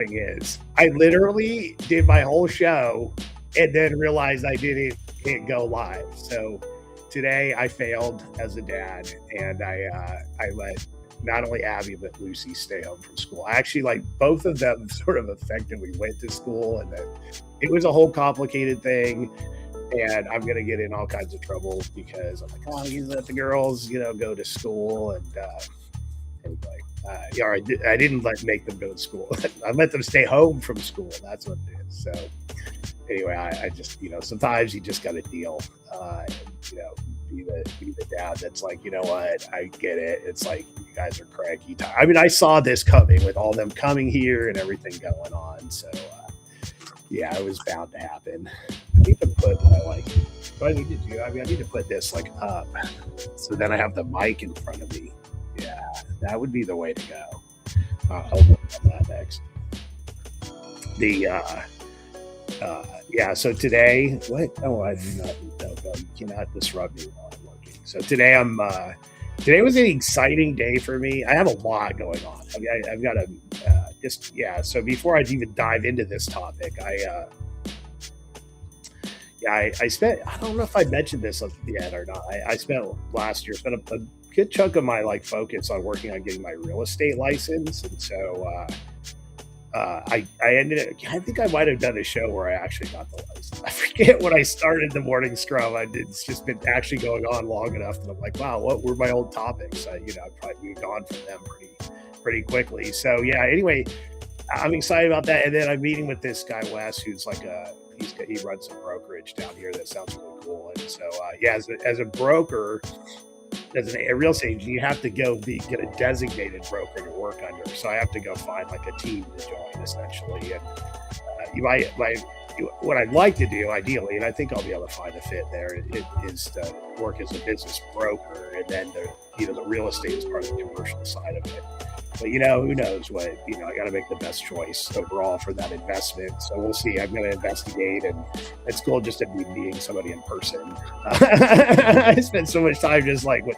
thing is, I literally did my whole show and then realized I didn't hit go live. So today I failed as a dad, and I let not only Abby but Lucy stay home from school. Actually, like both of them sort of effectively went to school, and then it was a whole complicated thing. And I'm gonna get in all kinds of trouble because I'm like, oh, you let the girls, go to school, and anyway, I didn't make them go to school. I let them stay home from school. That's what it is. So anyway, I just, sometimes you just got to deal, and, be the dad that's like, you know what, I get it. It's like, you guys are cranky. I mean, I saw this coming with all them coming here and everything going on. So yeah, it was bound to happen. I need to put my what I need to do. I need to put this up, so then I have the mic in front of me. Yeah, that would be the way to go. I'll work on that next. Yeah. So today, what? Oh, I do not. No, you cannot disrupt me while I'm working. So today today was an exciting day for me. I have a lot going on. I've got to So before I even dive into this topic, I spent, I don't know if I mentioned this yet or not. I spent last year, a good chunk of my focus on working on getting my real estate license. And so, I think I might've done a show where I actually got the license. I forget when I started the morning scrum. It's just been actually going on long enough that I'm like, wow, what were my old topics? I probably moved on from them pretty quickly. So yeah, anyway, I'm excited about that. And then I'm meeting with this guy, Wes, who's he runs a brokerage down here that sounds really cool. And so, as a broker, as a real estate agent, you have to go get a designated broker to work under. So I have to go find a team to join, essentially. And what I'd like to do, ideally, and I think I'll be able to find a fit there, is to work as a business broker, and then the real estate is part of the commercial side of it. But who knows what, I got to make the best choice overall for that investment. So we'll see. I'm going to investigate, and it's cool just to be meeting somebody in person. I spend so much time just with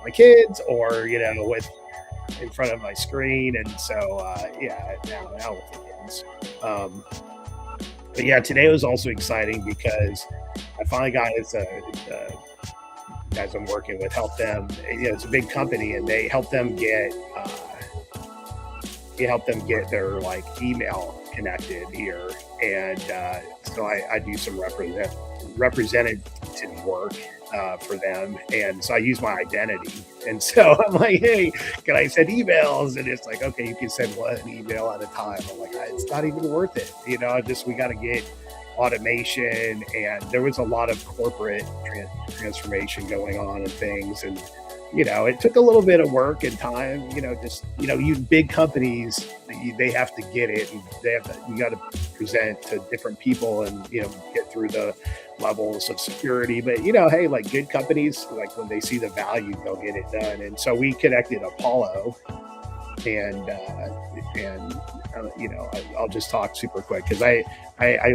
my kids, or, with in front of my screen. And so, now with the kids. But yeah, today was also exciting because I finally got guys I'm working with, help them. It's a big company, and they help them get their email connected here, and so I do some representative work for them, and so I use my identity, and so I'm like, hey, can I send emails? And it's like, okay, you can send one email at a time. I'm like, it's not even worth it, we got to get automation, and there was a lot of corporate transformation going on and things, and it took a little bit of work and time. You big companies, they have to get it, and you got to present to different people, and get through the levels of security. But hey, good companies, when they see the value, they'll get it done. And so we connected Apollo, and I'll just talk super quick because I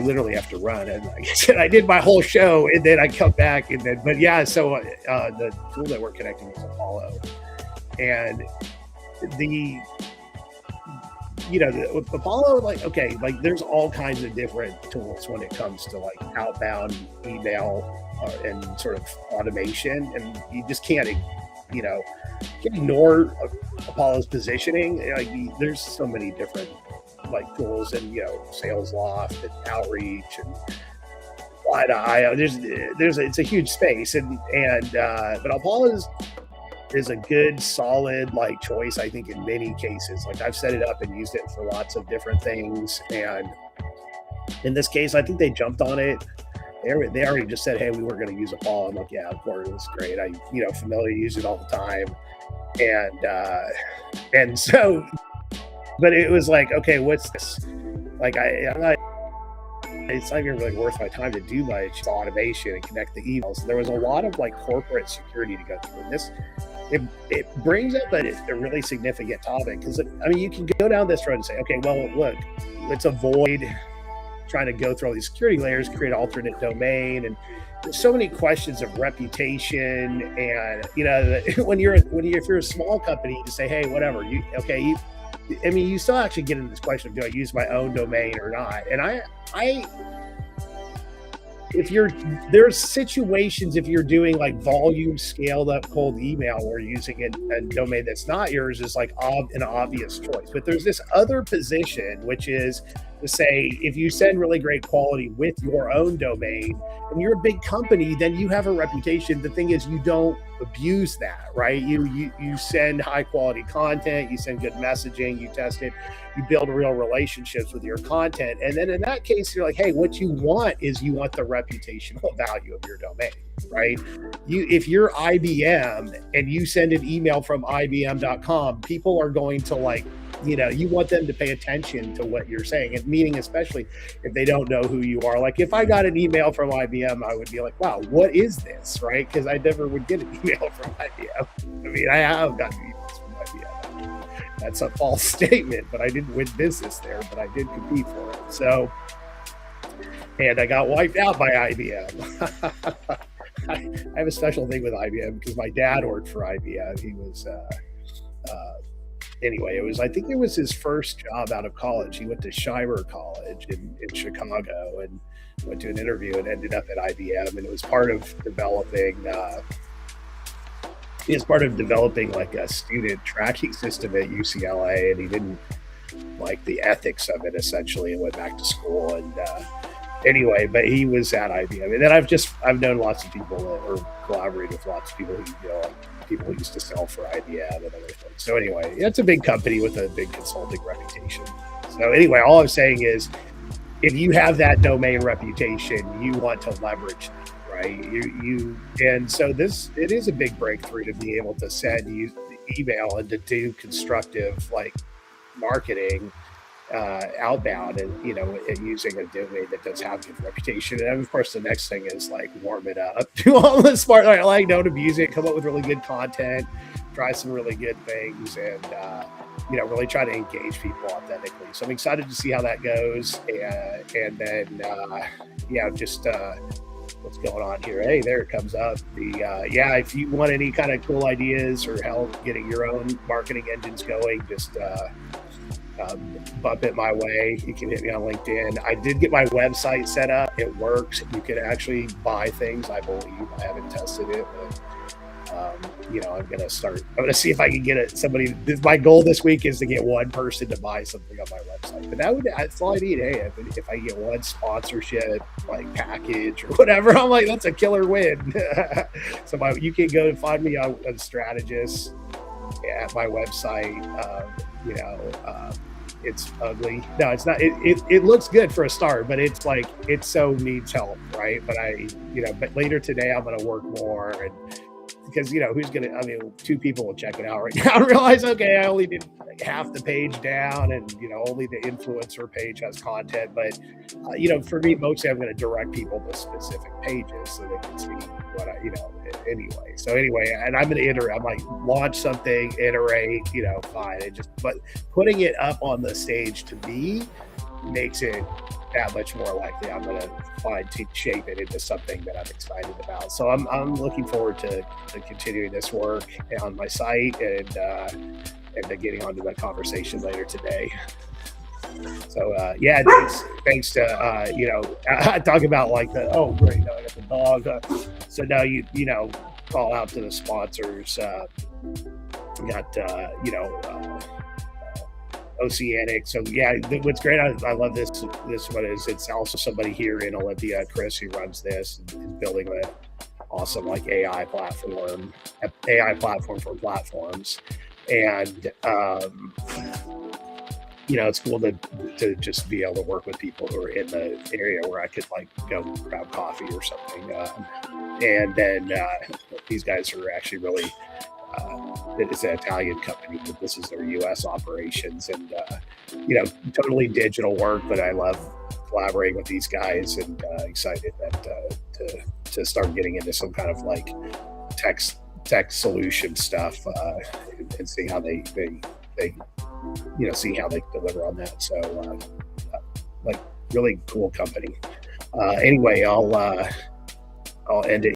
literally have to run, and like I said, I did my whole show, and then I come back, and then so the tool that we're connecting is Apollo, and the Apollo, there's all kinds of different tools when it comes to outbound email and sort of automation, and you just can't ignore Apollo's positioning. There's so many different tools, and Sales Loft and Outreach and it's a huge space, but Apollo is a good, solid choice, I think, in many cases. I've set it up and used it for lots of different things, and in this case, I think they jumped on it. They already just said, hey, we were going to use Apollo. I'm like, yeah, of course, it's great. I familiar, use it all the time, and so, but it was okay, what's this? It's not even really worth my time to do much automation and connect the emails. There was a lot of corporate security to go through. And it brings up a really significant topic, because you can go down this road and say, okay, well, look, let's avoid trying to go through all these security layers, create alternate domain, and there's so many questions of reputation. And if you're a small company, you say, hey, whatever, you I mean, you still actually get into this question of, do I use my own domain or not? And I if you're there's situations, if you're doing like volume scaled up cold email where using a domain that's not yours is like an obvious choice. But there's this other position, which is to say, if you send really great quality with your own domain and you're a big company, then you have a reputation. The thing is, you don't abuse that, right? You send high quality content, you send good messaging, you test it, you build real relationships with your content. And then in that case, you're like, hey, what you want is you want the reputational value of your domain, right? If you're IBM and you send an email from IBM.com, people are going to like, you want them to pay attention to what you're saying, and meaning especially if they don't know who you are. Like if I got an email from IBM, I would be like, wow, what is this, right? Because I never would get an email from IBM. I mean, I have gotten emails from IBM. That's a false statement, but I didn't win business there, but I did compete for it. So, and I got wiped out by IBM. I have a special thing with IBM because my dad worked for IBM. He was, anyway, I think it was his first job out of college. He went to Shimer College in Chicago and went to an interview and ended up at IBM. And it was part of developing, like a student tracking system at UCLA, and he didn't like the ethics of it essentially, and went back to school. And anyway, but he was at IBM. And then I've known lots of people or collaborated with lots of people who, like people who used to sell for IBM and other things. So anyway, it's a big company with a big consulting reputation. So anyway, all I'm saying is, if you have that domain reputation, you want to leverage that, right? And so it is a big breakthrough to be able to send you email and to do constructive like marketing outbound, and and using a domain that does have good reputation. And of course, the next thing is like warm it up, do all the smart, like don't abuse it, come up with really good content, try some really good things, and really try to engage people authentically. So I'm excited to see how that goes, and then just what's going on here. Hey, there it comes up. If you want any kind of cool ideas or help getting your own marketing engines going, just bump it my way. You can hit me on LinkedIn. I did get my website set up. It works. You can actually buy things, I believe. I haven't tested it, but I'm going to see if I can get somebody. My goal this week is to get one person to buy something on my website, but that's all I need. Hey, if I get one sponsorship like package or whatever, I'm like, that's a killer win. So you can go and find me on Strategist at my website. It's ugly. No, it's not. It looks good for a start, but it's like, it so needs help, right? But but later today I'm going to work more, and because who's going to, two people will check it out right now and realize, okay, I only did half the page down, and only the influencer page has content. But for me, mostly I'm going to direct people to specific pages so they can see what anyway. So anyway, and I'm going to iterate. I'm like, launch something, iterate, fine. But putting it up on the stage to me makes it that much more likely I'm going to shape it into something that I'm excited about. So I'm looking forward to continuing this work on my site, and to getting onto that conversation later today. So thanks to talk about like great, now I got the dog. So now call out to the sponsors. Got Oceanic. So what's great, I love this one is it's also somebody here in Olympia, Chris, who runs this and is building an awesome like AI platform for platforms. And it's cool to just be able to work with people who are in the area where I could like go grab coffee or something. And then these guys are actually really, it's an Italian company, but this is their U.S. operations, and totally digital work. But I love collaborating with these guys, and excited that to start getting into some kind of like tech solution stuff, and see how they see how they deliver on that. So like really cool company. Anyway, I'll end it